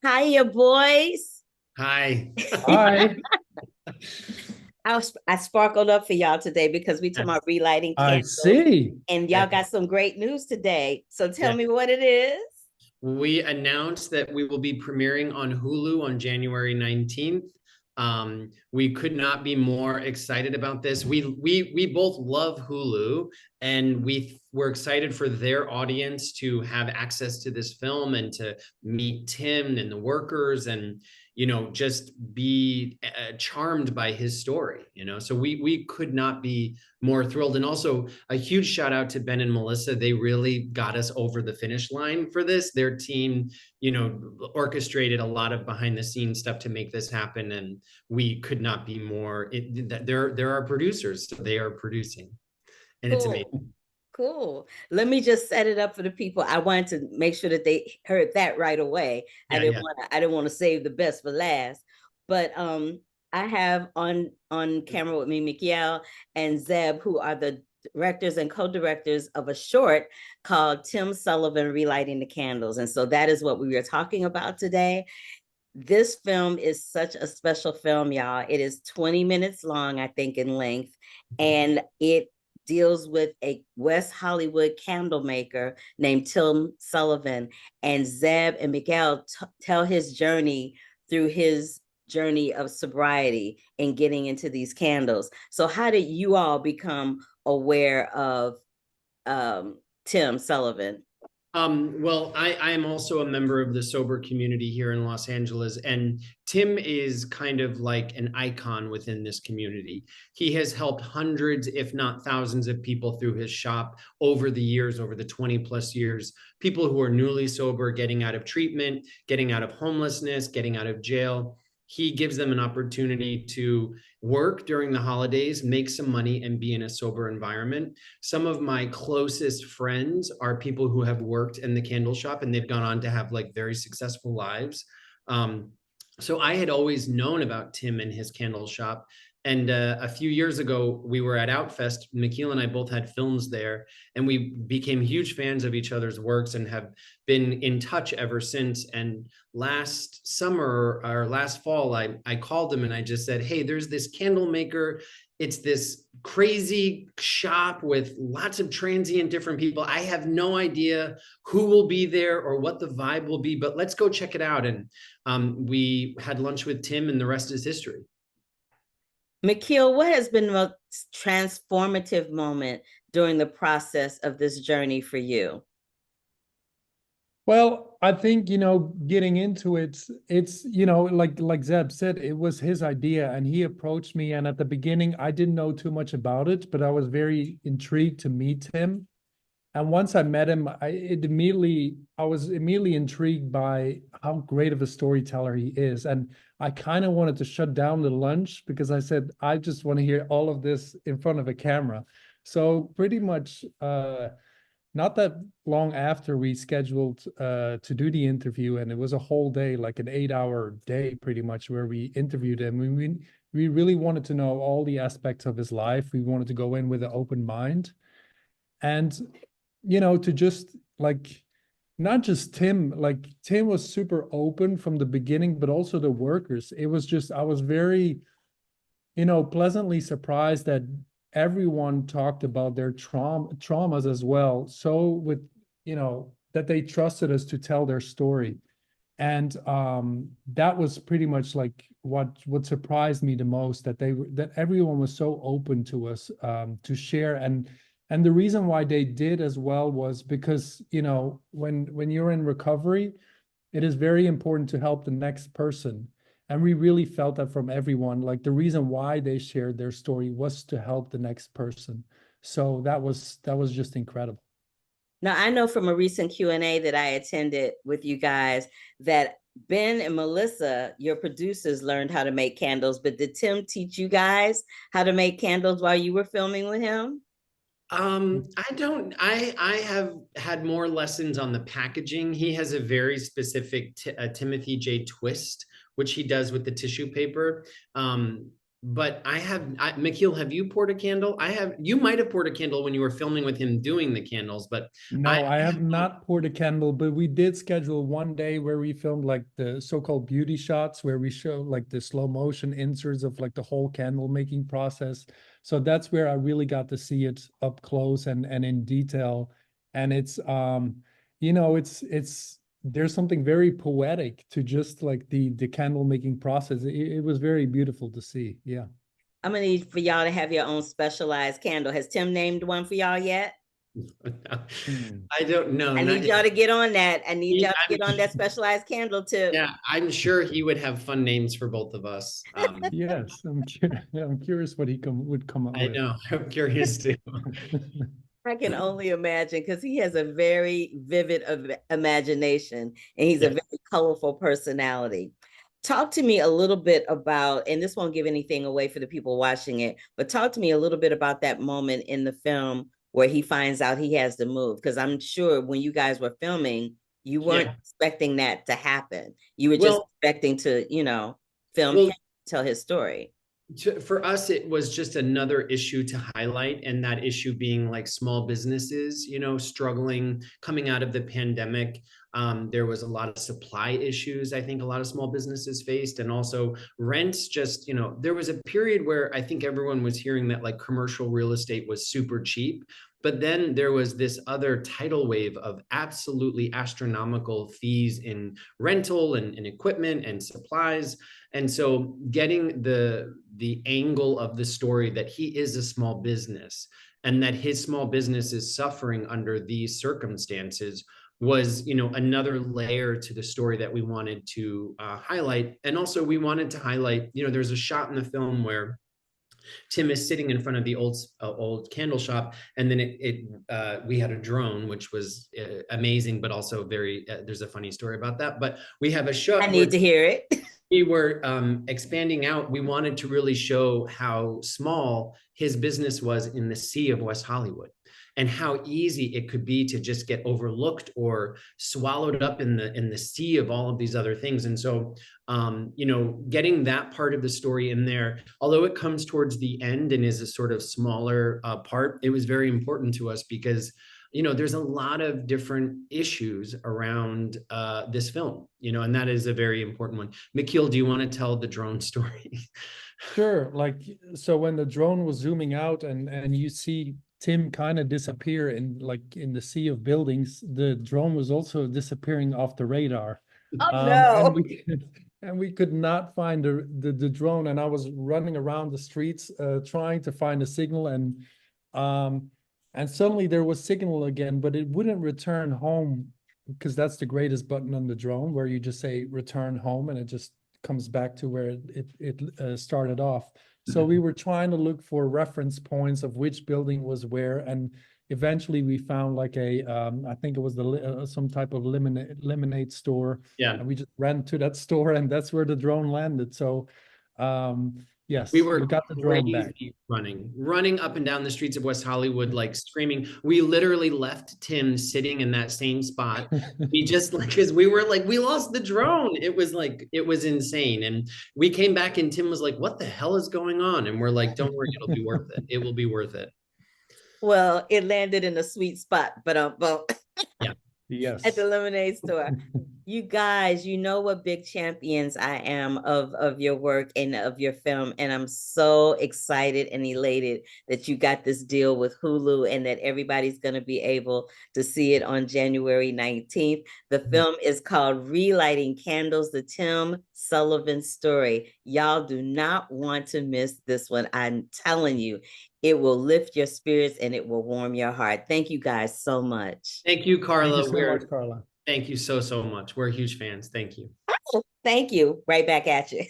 Hiya, boys. Hi. I I sparkled up for y'all today because we talking about relighting I candles, see. and Yeah. y'all got some great news today. So tell Yeah. me what it is. We announced that we will be premiering on Hulu on January 19th. We could not be more excited about this. We both love Hulu, and we're excited for their audience to have access to this film and to meet Tim and the workers, and just be charmed by his story. So we could not be more thrilled. And also a huge shout out to Ben and Melissa. They really got us over the finish line for this. Their team, orchestrated a lot of behind the scenes stuff to make this happen. And we could not be more, they're our producers, so they are producing. And it's Cool. amazing. Cool. Let me just set it up for the people. I wanted to make sure that they heard that right away. Yeah, yeah. I didn't want to save the best for last. But I have on camera with me Mikiel and Zeb, who are the directors and co-directors of a short called Tim Sullivan Relighting the Candles. And so that is what we were talking about today. This film is such a special film, y'all. It is 20 minutes long, I think, in length, and it deals with a West Hollywood candle maker named Tim Sullivan. And Zeb and Miguel tell his journey through his journey of sobriety and getting into these candles. So, how did you all become aware of Tim Sullivan? Well, I am also a member of the sober community here in Los Angeles, and Tim is kind of like an icon within this community. He has helped hundreds, if not thousands, of people through his shop over the years, over the 20 plus years. People who are newly sober, getting out of treatment, getting out of homelessness, getting out of jail. He gives them an opportunity to work during the holidays, make some money, and be in a sober environment. Some of my closest friends are people who have worked in the candle shop, and they've gone on to have like very successful lives. So I had always known about Tim and his candle shop. And a few years ago, we were at Outfest. Nikhil and I both had films there, and we became huge fans of each other's works and have been in touch ever since. And last summer or last fall, I called him and I just said, hey, there's this candle maker. It's this crazy shop with lots of transient different people. I have no idea who will be there or what the vibe will be, but let's go check it out. And we had lunch with Tim, and the rest is history. McKeel, what has been the most transformative moment during the process of this journey for you? Well, I think, getting into it's, like Zeb said, it was his idea and he approached me. And at the beginning, I didn't know too much about it, but I was very intrigued to meet him. And once I met him, I was immediately intrigued by how great of a storyteller he is. And I kind of wanted to shut down the lunch because I said, I just want to hear all of this in front of a camera. So pretty much not that long after we scheduled to do the interview, and it was a whole day, like an 8-hour day pretty much, where we interviewed him. We really wanted to know all the aspects of his life. We wanted to go in with an open mind. And to just like not just Tim, like Tim was super open from the beginning, but also the workers. It was just, I was very, pleasantly surprised that everyone talked about their traumas as well. So that they trusted us to tell their story. And that was pretty much like what surprised me the most, that everyone was so open to us to share. And the reason why they did as well was because, when you're in recovery, it is very important to help the next person. And we really felt that from everyone. Like the reason why they shared their story was to help the next person. So that was just incredible. Now, I know from a recent Q&A that I attended with you guys that Ben and Melissa, your producers, learned how to make candles, but did Tim teach you guys how to make candles while you were filming with him? I don't, I have had more lessons on the packaging. He has a very specific Timothy J twist, which he does with the tissue paper. but McKeel, have you poured a candle? You might have poured a candle when you were filming with him doing the candles, but No, I have not poured a candle, but we did schedule one day where we filmed like the so-called beauty shots where we show like the slow motion inserts of like the whole candle making process. So that's where I really got to see it up close and in detail. And it's you know, it's there's something very poetic to just like the candle making process. It was very beautiful to see. Yeah. I'm gonna need for y'all to have your own specialized candle. Has Tim named one for y'all yet? Hmm. I don't know. I need y'all to get on that. I need y'all to get on that specialized candle tip. Yeah, I'm sure he would have fun names for both of us. Yes, I'm curious what would come up I with. know. I'm curious too. I can only imagine because he has a very vivid imagination and he's a Yeah. very colorful personality. Talk to me a little bit about, and this won't give anything away for the people watching it, but talk to me a little bit about that moment in the film where he finds out he has to move. Because I'm sure when you guys were filming, you weren't Yeah. expecting that to happen. You were just Well, expecting to, film well, him, tell his story. for us, it was just another issue to highlight, and that issue being like small businesses, struggling coming out of the pandemic. There was a lot of supply issues I think a lot of small businesses faced, and also rents. Just, there was a period where I think everyone was hearing that like commercial real estate was super cheap. But then there was this other tidal wave of absolutely astronomical fees in rental and equipment and supplies. And so getting the angle of the story that he is a small business and that his small business is suffering under these circumstances was, another layer to the story that we wanted to highlight. And also we wanted to highlight, there's a shot in the film where Tim is sitting in front of the old candle shop, and then we had a drone, which was amazing, but also very. There's a funny story about that. But we have a I shot. need to hear it. We were expanding out. We wanted to really show how small his business was in the sea of West Hollywood, and how easy it could be to just get overlooked or swallowed up in the sea of all of these other things. And so, getting that part of the story in there, although it comes towards the end and is a sort of smaller part, it was very important to us because there's a lot of different issues around this film, and that is a very important one. McKeel, do you want to tell the drone story? Sure. Like, so when the drone was zooming out and you see Tim kind of disappear in the sea of buildings, the drone was also disappearing off the radar. Oh And no. we could not find the drone, and I was running around the streets trying to find a signal, and suddenly there was signal again, but it wouldn't return home because that's the greatest button on the drone where you just say return home and it just comes back to where it started off. So we were trying to look for reference points of which building was where, and eventually we found like I think it was some type of lemonade store, Yeah. and we just ran to that store, and that's where the drone landed. So yes, We were we got the drone back. running up and down the streets of West Hollywood, like screaming. We literally left Tim sitting in that same spot. We just like, because we were like, we lost the drone. It was insane. And we came back and Tim was like, what the hell is going on? And we're like, don't worry, it'll be worth it. It will be worth it. Well, it landed in a sweet spot, but Yeah. Yes. at the lemonade store. You guys, you know what big champions I am of your work and of your film. And I'm so excited and elated that you got this deal with Hulu and that everybody's going to be able to see it on January 19th. The film is called Relighting Candles, the Tim Sullivan story. Y'all do not want to miss this one. I'm telling you, it will lift your spirits and it will warm your heart. Thank you guys so much. Thank you, Carla. Thank you so much, Carla. Thank you so much. We're huge fans. Thank you. Thank you. Right back at you.